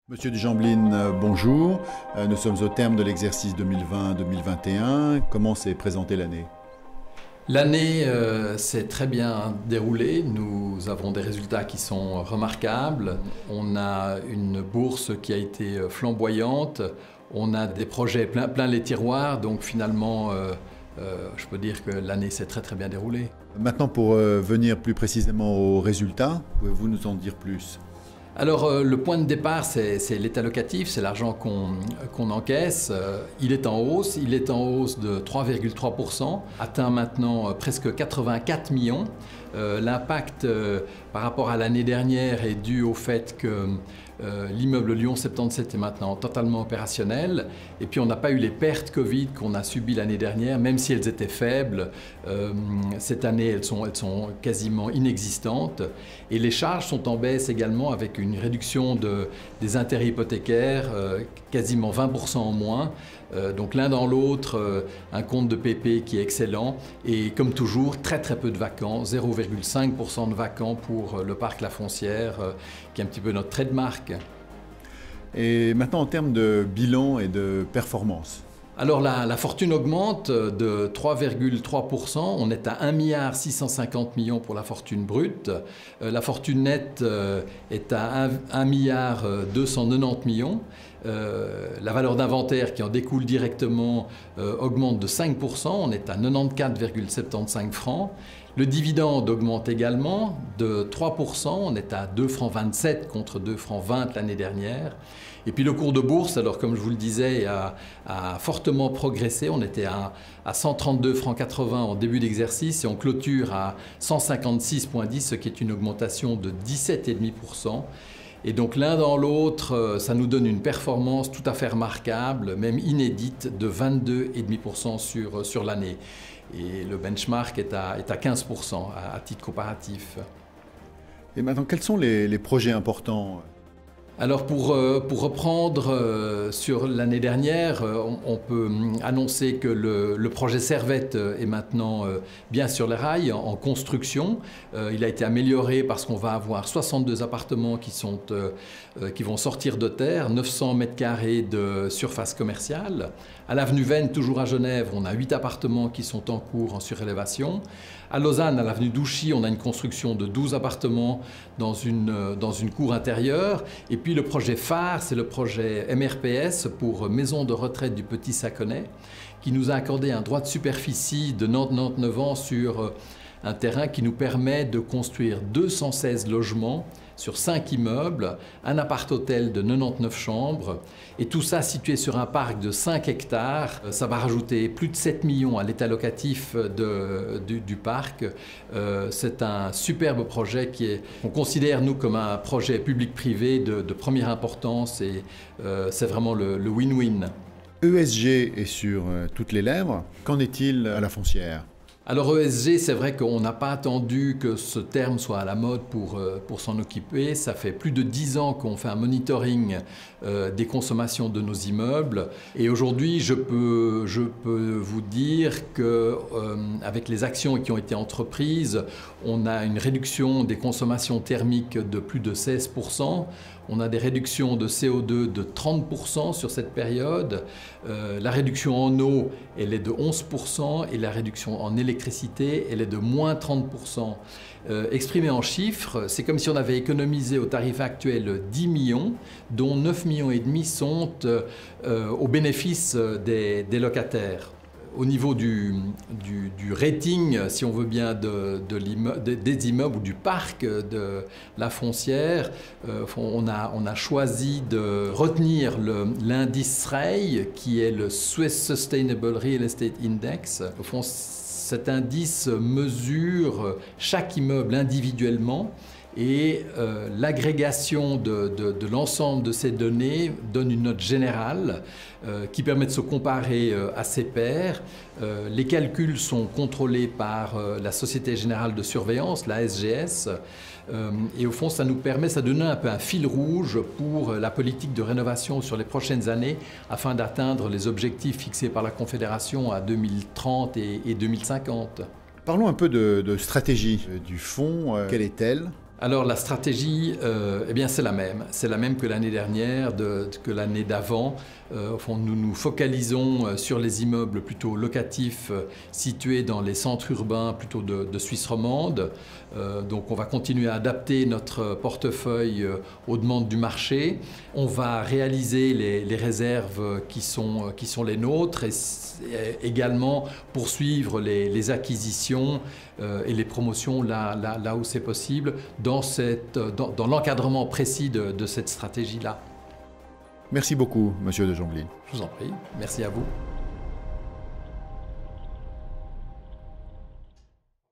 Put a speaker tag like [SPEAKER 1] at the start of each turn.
[SPEAKER 1] Monsieur Dujamblin, bonjour. Nous sommes au terme de l'exercice 2020-2021. Comment s'est présentée l'année?
[SPEAKER 2] L'année s'est très bien déroulée. Nous avons des résultats qui sont remarquables. On a une bourse qui a été flamboyante. On a des projets plein les tiroirs. Donc finalement, je peux dire que l'année s'est très bien déroulée.
[SPEAKER 1] Maintenant, pour venir plus précisément aux résultats, pouvez-vous nous en dire plus?
[SPEAKER 2] Alors le point de départ, c'est l'état locatif, c'est l'argent qu'on encaisse. Il est en hausse de 3,3%, atteint maintenant presque 84 millions. L'impact par rapport à l'année dernière est dû au fait que l'immeuble Lyon 77 est maintenant totalement opérationnel. Et puis on n'a pas eu les pertes Covid qu'on a subies l'année dernière, même si elles étaient faibles. Cette année, elles sont quasiment inexistantes. Et les charges sont en baisse également avec une réduction des intérêts hypothécaires, quasiment 20% en moins. Donc l'un dans l'autre, un compte de PP qui est excellent et comme toujours très peu de vacants, 0,5% de vacants pour le parc La Foncière qui est un petit peu notre trait de marque.
[SPEAKER 1] Et maintenant en termes de bilan et de performance?
[SPEAKER 2] Alors la fortune augmente de 3,3%, on est à 1 650 millions pour la fortune brute. La fortune nette est à 1 290 millions. La valeur d'inventaire qui en découle directement augmente de 5%, on est à 94,75 francs. Le dividende augmente également de 3%, on est à 2,27 francs contre 2,20 francs l'année dernière. Et puis le cours de bourse, alors comme je vous le disais, a fortement progressé. On était à 132,80 francs en début d'exercice et on clôture à 156,10, ce qui est une augmentation de 17,5%. Et donc l'un dans l'autre, ça nous donne une performance tout à fait remarquable, même inédite, de 22,5% sur l'année. Et le benchmark est à 15% à titre comparatif.
[SPEAKER 1] Et maintenant, quels sont les projets importants?
[SPEAKER 2] Alors pour reprendre sur l'année dernière, on peut annoncer que le projet Servette est maintenant bien sur les rails, en construction. Il a été amélioré parce qu'on va avoir 62 appartements qui vont sortir de terre, 900 m² de surface commerciale. À l'avenue Vennes, toujours à Genève, on a 8 appartements qui sont en cours en surélévation. À Lausanne, à l'avenue d'Ouchy, on a une construction de 12 appartements dans une cour intérieure. Et puis le projet phare, c'est le projet MRPS pour Maison de retraite du Petit Saconnet, qui nous a accordé un droit de superficie de 99 ans sur un terrain qui nous permet de construire 216 logements sur 5 immeubles, un appart-hôtel de 99 chambres, et tout ça situé sur un parc de 5 hectares. Ça va rajouter plus de 7 millions à l'état locatif du parc. C'est un superbe projet qu'on considère, nous, comme un projet public-privé de première importance, et c'est vraiment le win-win.
[SPEAKER 1] ESG est sur toutes les lèvres. Qu'en est-il à La Foncière?
[SPEAKER 2] Alors ESG, c'est vrai qu'on n'a pas attendu que ce terme soit à la mode pour s'en occuper. Ça fait plus de 10 ans qu'on fait un monitoring des consommations de nos immeubles. Et aujourd'hui, je peux vous dire qu'avec les actions qui ont été entreprises, on a une réduction des consommations thermiques de plus de 16%. On a des réductions de CO2 de 30% sur cette période. La réduction en eau, elle est de 11% et la réduction en électricité, elle est de moins 30%. Exprimé en chiffres, c'est comme si on avait économisé au tarif actuel 10 millions, dont 9,5 millions sont au bénéfice des locataires. Au niveau du rating, si on veut bien, des immeubles ou du parc de La Foncière, on a choisi de retenir l'indice SREI, qui est le Swiss Sustainable Real Estate Index. Au fond, cet indice mesure chaque immeuble individuellement. Et l'agrégation de l'ensemble de ces données donne une note générale qui permet de se comparer à ses pairs. Les calculs sont contrôlés par la Société Générale de Surveillance, la SGS. Et au fond, ça donne un peu un fil rouge pour la politique de rénovation sur les prochaines années afin d'atteindre les objectifs fixés par la Confédération à 2030 et 2050.
[SPEAKER 1] Parlons un peu de stratégie du fonds. Quelle est-elle?
[SPEAKER 2] Alors la stratégie, eh bien c'est la même. C'est la même que l'année dernière, que l'année d'avant. Au fond, nous nous focalisons sur les immeubles plutôt locatifs situés dans les centres urbains plutôt de Suisse romande. Donc on va continuer à adapter notre portefeuille aux demandes du marché. On va réaliser les réserves qui sont les nôtres et également poursuivre les acquisitions et les promotions là où c'est possible dans l'encadrement précis de cette stratégie-là.
[SPEAKER 1] Merci beaucoup, Monsieur de Jongeli.
[SPEAKER 2] Je vous en prie. Merci à vous.